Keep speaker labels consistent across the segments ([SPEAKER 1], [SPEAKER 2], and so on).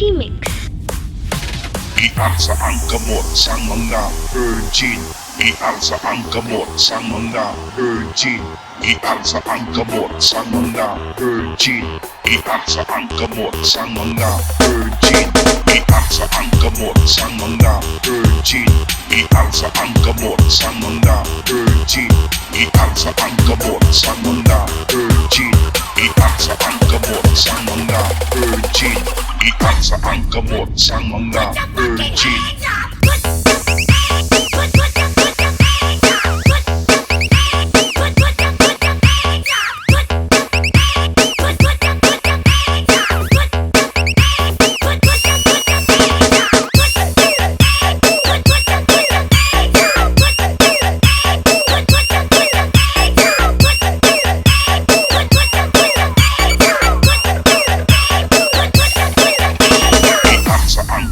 [SPEAKER 1] Djchuchuremix.
[SPEAKER 2] Ialsa ang kamot sa mga virgin. Ialsa ang kamot sa mga virgin. Ialsa ang kamot sa mga virgin. Ialsa ang kamot sa mga virgin. Ialsa ang kamot sa mga virgin. Ialsa ang kamot sa mga virgin. Ialsa ang kamot sa mga virgin. Ialsa ang kamot sa mga virgin. Ialsa ang kamot sa mga virgin.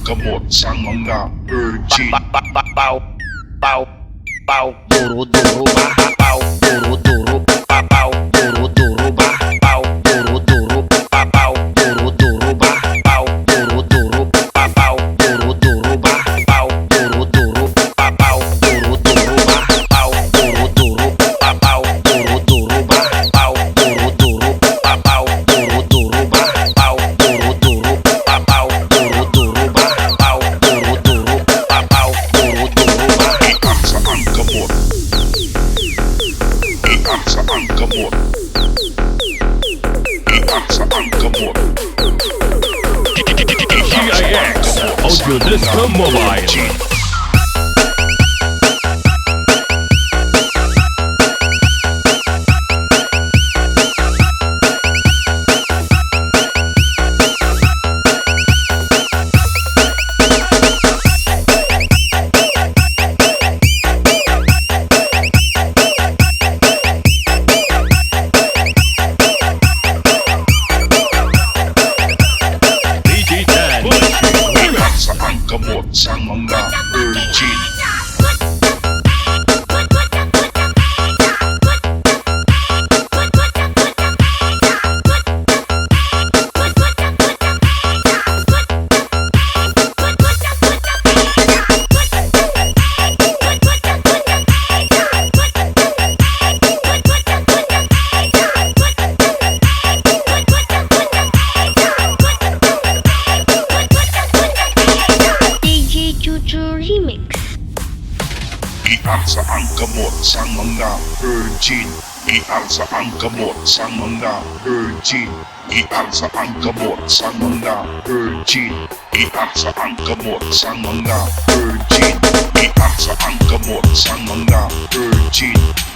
[SPEAKER 2] Kamot sa mga virgin.
[SPEAKER 3] Pau pau pau duro duro ba pau duro duro pau duro duro ba pau duro duro pau duro duro ba pau duro duro pau duro duro ba pau duro duro pau duro duro ba pau duro duro pau duro duro ba pau duro duro pau duro duro ba pau duro duro pau duro duro ba pau duro duro pau duro duro ba.
[SPEAKER 2] Ialsa ang kamot. Ialsa ang kamot. Ialsa ang kamot.
[SPEAKER 4] GIX Audio Disco Mobile.
[SPEAKER 2] Ialsa ang kamot sa mga virgin.
[SPEAKER 1] Djchuchuremix.
[SPEAKER 2] Ialsa ang kamot sa mga virgin. Ialsa ang kamot sa mga virgin. Ialsa ang kamot sa mga virgin. Ialsa ang kamot sa mga virgin. Ialsa ang kamot sa mga virgin.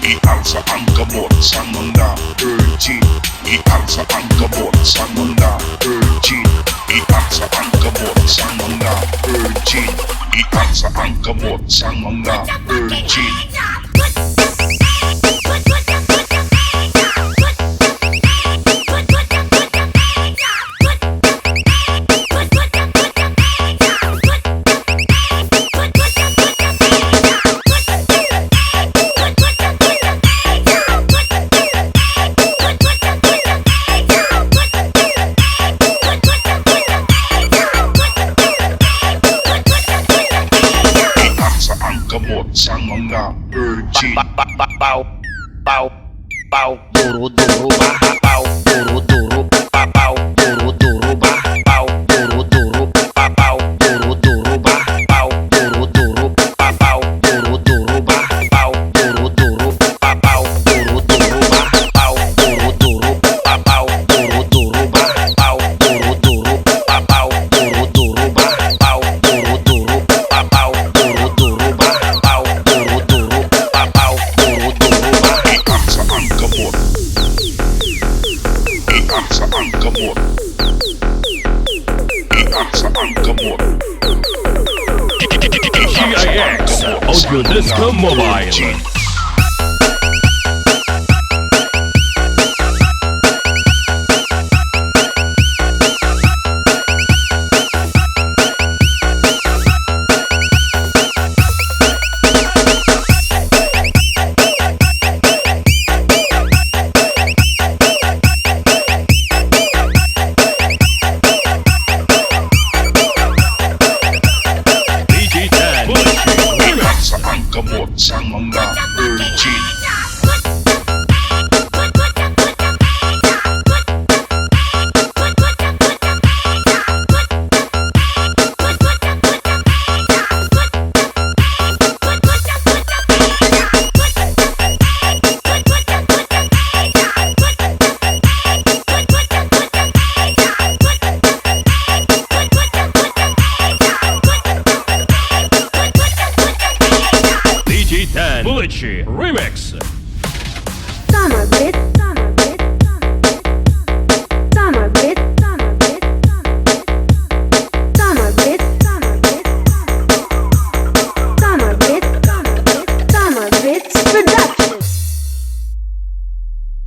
[SPEAKER 2] Ialsa ang kamot sa mga virgin. Ialsa ang kamot sa mga virgin. Ialsa ang kamot sa mga virgin. Ialsa ang kamot sa mga virgin. Ialsa ang kamot sa mga virgin.
[SPEAKER 3] Pau pau pau duro duro ba pau duro duro pau duro duro ba pau duro duro pau duro duro ba pau duro duro pau duro duro ba pau duro duro pau duro duro ba pau duro duro pau duro duro ba pau duro duro pau duro duro ba pau duro duro pau duro duro ba pau duro duro pau duro duro ba.
[SPEAKER 2] Ialsa ang kamot. Ialsa ang kamot. Ialsa ang kamot.
[SPEAKER 4] GIX Audio Disco Mobile. Djchuchuremix.